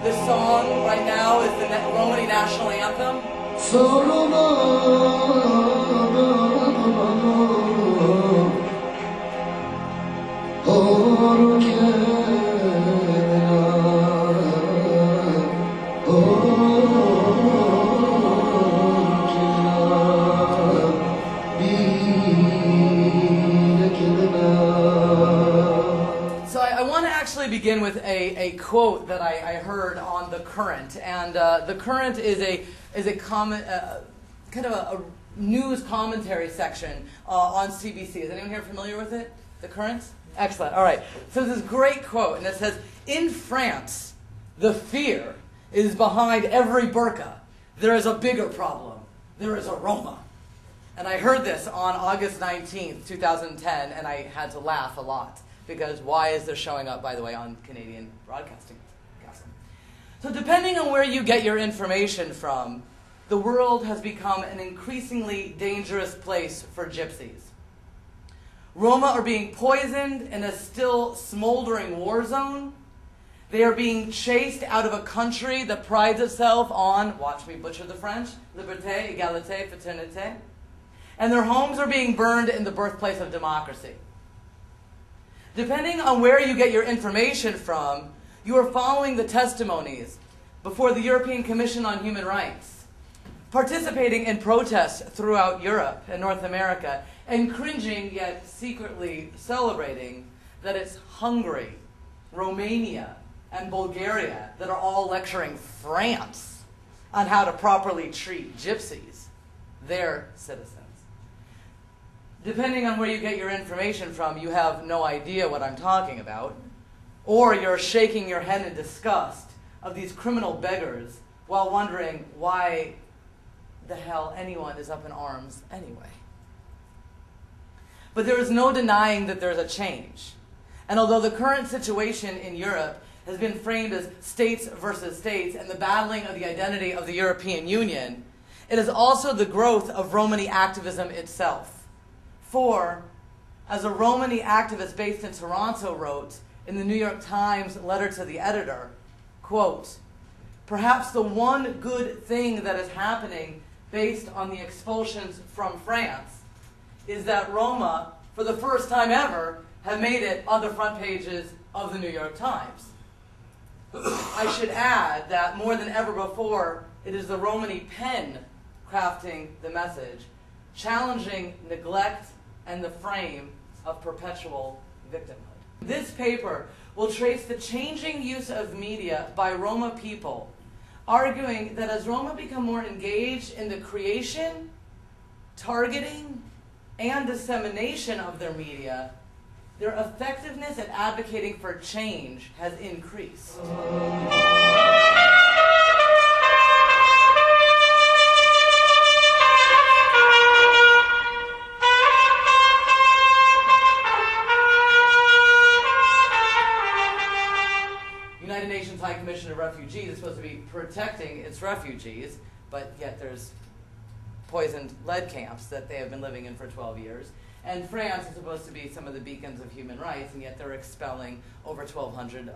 This song right now is the Romani national anthem. So I want to actually begin with a quote that I heard on The Current, and The Current is a comment, kind of a news commentary section on CBC. Is anyone here familiar with it? The Current? Excellent. All right. So this great quote, and it says, "In France, the fear is behind every burqa. There is a bigger problem. There is a Roma." And I heard this on August 19th, 2010, and I had to laugh a lot. Because why is this showing up, by the way, on Canadian broadcasting? So depending on where you get your information from, the world has become an increasingly dangerous place for gypsies. Roma are being poisoned in a still smoldering war zone. They are being chased out of a country that prides itself on, watch me butcher the French, liberté, égalité, fraternité. And their homes are being burned in the birthplace of democracy. Depending on where you get your information from, you are following the testimonies before the European Commission on Human Rights, participating in protests throughout Europe and North America, and cringing yet secretly celebrating that it's Hungary, Romania, and Bulgaria that are all lecturing France on how to properly treat gypsies, their citizens. Depending on where you get your information from, you have no idea what I'm talking about, or you're shaking your head in disgust of these criminal beggars while wondering why the hell anyone is up in arms anyway. But there is no denying that there's a change. And although the current situation in Europe has been framed as states versus states and the battling of the identity of the European Union, it is also the growth of Romani activism itself. For, as a Romani activist based in Toronto wrote in the New York Times letter to the editor, quote, "Perhaps the one good thing that is happening based on the expulsions from France is that Roma, for the first time ever, have made it on the front pages of the New York Times. I should add that more than ever before, it is the Romani pen crafting the message, challenging neglect and the frame of perpetual victimhood." This paper will trace the changing use of media by Roma people, arguing that as Roma become more engaged in the creation, targeting, and dissemination of their media, their effectiveness at advocating for change has increased. United Nations High Commission of Refugees is supposed to be protecting its refugees, but yet there's poisoned lead camps that they have been living in for 12 years. And France is supposed to be some of the beacons of human rights, and yet they're expelling over 1,200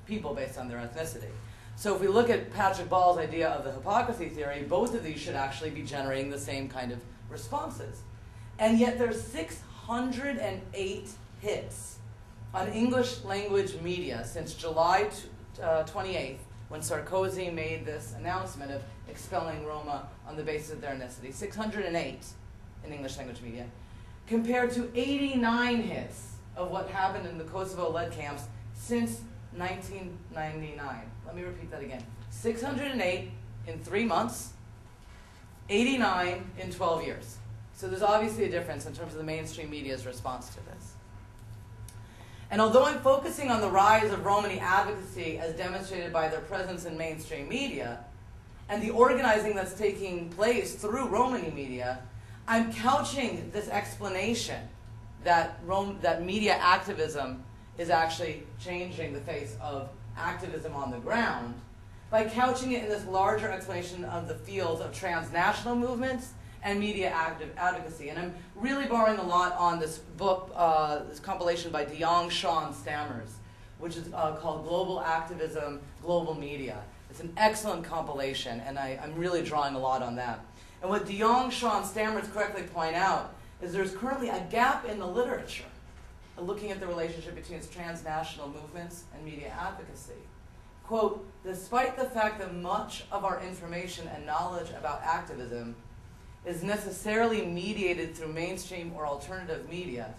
people based on their ethnicity. So if we look at Patrick Ball's idea of the hypocrisy theory, both of these should actually be generating the same kind of responses. And yet there's 608 hits on English language media since July 28th, when Sarkozy made this announcement of expelling Roma on the basis of their ethnicity. 608 in English language media, compared to 89 hits of what happened in the Kosovo lead camps since 1999. Let me repeat that again. 608 in 3 months, 89 in 12 years. So there's obviously a difference in terms of the mainstream media's response to this. And although I'm focusing on the rise of Romani advocacy as demonstrated by their presence in mainstream media and the organizing that's taking place through Romani media, I'm couching this explanation that media activism is actually changing the face of activism on the ground by couching it in this larger explanation of the fields of transnational movements and media advocacy. And I'm really borrowing a lot on this book, this compilation by De Jong, Shaw, and Stammers, which is called Global Activism, Global Media. It's an excellent compilation, and I'm really drawing a lot on that. And what de Jong, Shaw, and Stammertz correctly point out is there's currently a gap in the literature looking at the relationship between transnational movements and media advocacy. Quote, despite the fact that much of our information and knowledge about activism is necessarily mediated through mainstream or alternative media,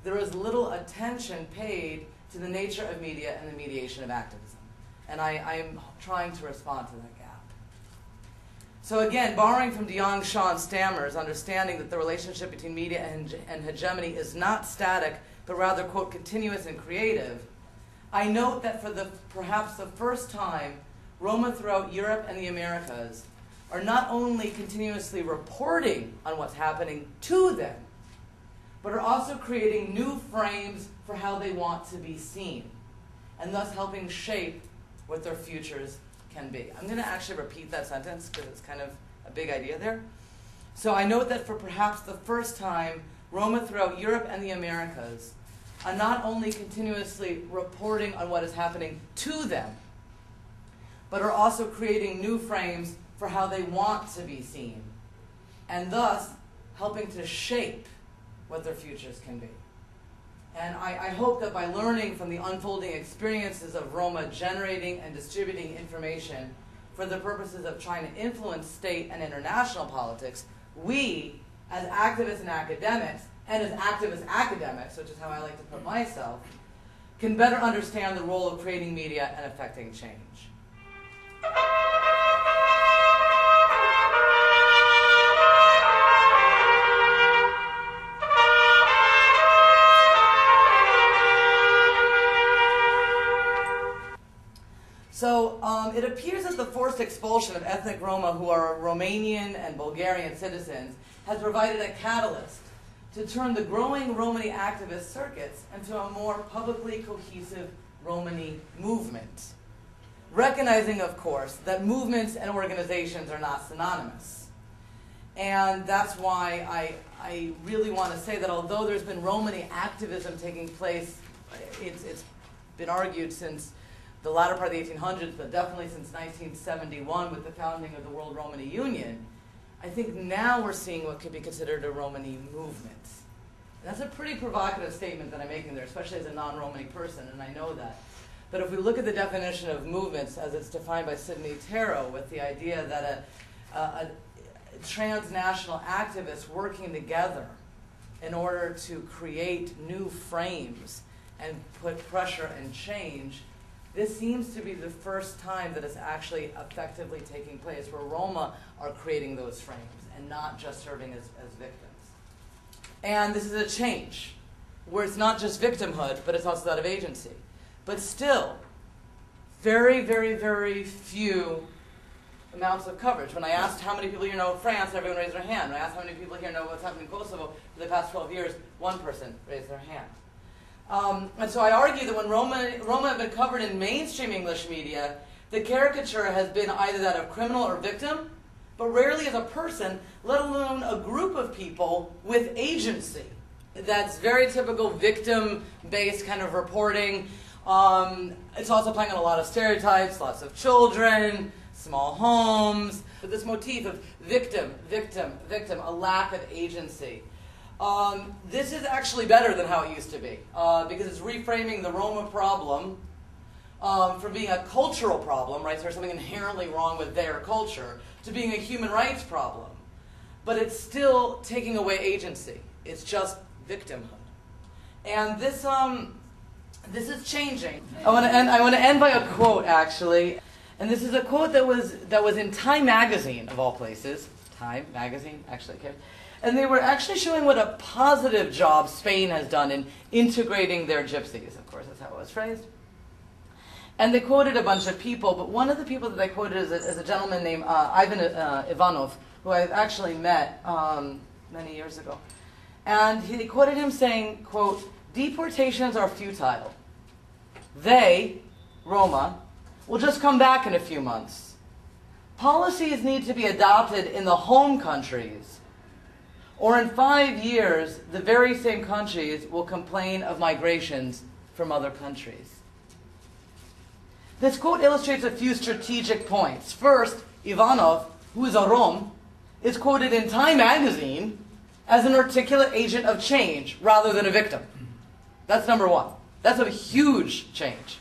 there is little attention paid to the nature of media and the mediation of activism. And I am trying to respond to that gap. So again, borrowing from de Jong, Shaw, and Stammertz, understanding that the relationship between media and hegemony is not static, but rather, quote, continuous and creative, I note that for perhaps the first time, Roma throughout Europe and the Americas are not only continuously reporting on what's happening to them, but are also creating new frames for how they want to be seen, and thus helping shape what their futures can be. I'm going to actually repeat that sentence because it's kind of a big idea there. So I note that for perhaps the first time, Roma throughout Europe and the Americas are not only continuously reporting on what is happening to them, but are also creating new frames for how they want to be seen, and thus helping to shape what their futures can be. And I hope that by learning from the unfolding experiences of Roma generating and distributing information for the purposes of trying to influence state and international politics, we, as activists and academics, and as activist academics, which is how I like to put myself, can better understand the role of creating media and affecting change. So it appears that the forced expulsion of ethnic Roma who are Romanian and Bulgarian citizens has provided a catalyst to turn the growing Romani activist circuits into a more publicly cohesive Romani movement, recognizing, of course, that movements and organizations are not synonymous. And that's why I really want to say that although there's been Romani activism taking place, it's been argued since the latter part of the 1800s, but definitely since 1971 with the founding of the World Romani Union, I think now we're seeing what could be considered a Romani movement. And that's a pretty provocative statement that I'm making there, especially as a non-Romani person, and I know that. But if we look at the definition of movements as it's defined by Sidney Tarrow, with the idea that a transnational activists working together in order to create new frames and put pressure and change, this seems to be the first time that it's actually effectively taking place, where Roma are creating those frames and not just serving as victims. And this is a change, where it's not just victimhood, but it's also that of agency. But still, very, very, very few amounts of coverage. When I asked how many people here know of France, everyone raised their hand. When I asked how many people here know what's happening in Kosovo for the past 12 years, one person raised their hand. And so I argue that when Roma have been covered in mainstream English media, the caricature has been either that of criminal or victim, but rarely as a person, let alone a group of people with agency. That's very typical victim-based kind of reporting. It's also playing on a lot of stereotypes, lots of children, small homes, but this motif of victim, victim, victim, a lack of agency. This is actually better than how it used to be, because it's reframing the Roma problem from being a cultural problem, right, so there's something inherently wrong with their culture, to being a human rights problem. But it's still taking away agency. It's just victimhood. And this is changing. I want to end by a quote, actually. And this is a quote that was in Time magazine, of all places. Time magazine, actually, okay. And they were actually showing what a positive job Spain has done in integrating their gypsies. Of course, that's how it was phrased. And they quoted a bunch of people, but one of the people that they quoted is a gentleman named Ivan Ivanov, who I've actually met many years ago. And he quoted him saying, quote, "Deportations are futile. They, Roma, will just come back in a few months. Policies need to be adopted in the home countries, or in 5 years, the very same countries will complain of migrations from other countries." This quote illustrates a few strategic points. First, Ivanov, who is a Rom, is quoted in Time magazine as an articulate agent of change rather than a victim. That's number one. That's a huge change.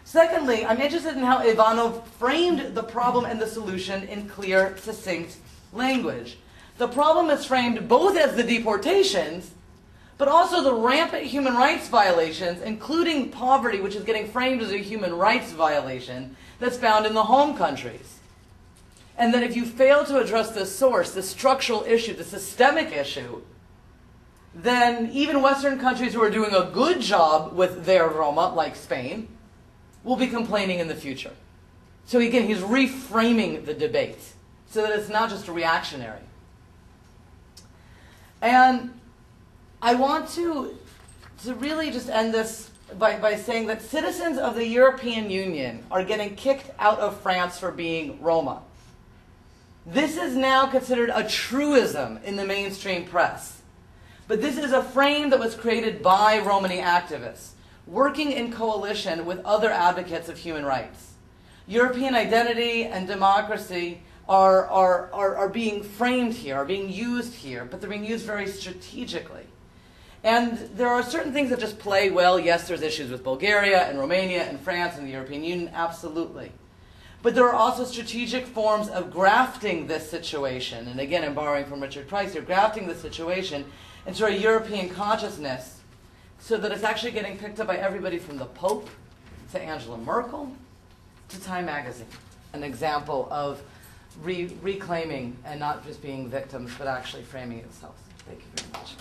Secondly, I'm interested in how Ivanov framed the problem and the solution in clear, succinct language. The problem is framed both as the deportations, but also the rampant human rights violations, including poverty, which is getting framed as a human rights violation that's found in the home countries. And that if you fail to address the source, the structural issue, the systemic issue, then even Western countries who are doing a good job with their Roma, like Spain, will be complaining in the future. So again, he's reframing the debate so that it's not just reactionary. And I want to really just end this by saying that citizens of the European Union are getting kicked out of France for being Roma. This is now considered a truism in the mainstream press. But this is a frame that was created by Romani activists, working in coalition with other advocates of human rights. European identity and democracy are being framed here, are being used here, but they're being used very strategically. And there are certain things that just play well. Yes, there's issues with Bulgaria and Romania and France and the European Union, absolutely. But there are also strategic forms of grafting this situation. And again, I'm borrowing from Richard Price here, grafting this situation into a European consciousness so that it's actually getting picked up by everybody from the Pope to Angela Merkel to Time magazine. An example of reclaiming and not just being victims, but actually framing itself. Thank you very much.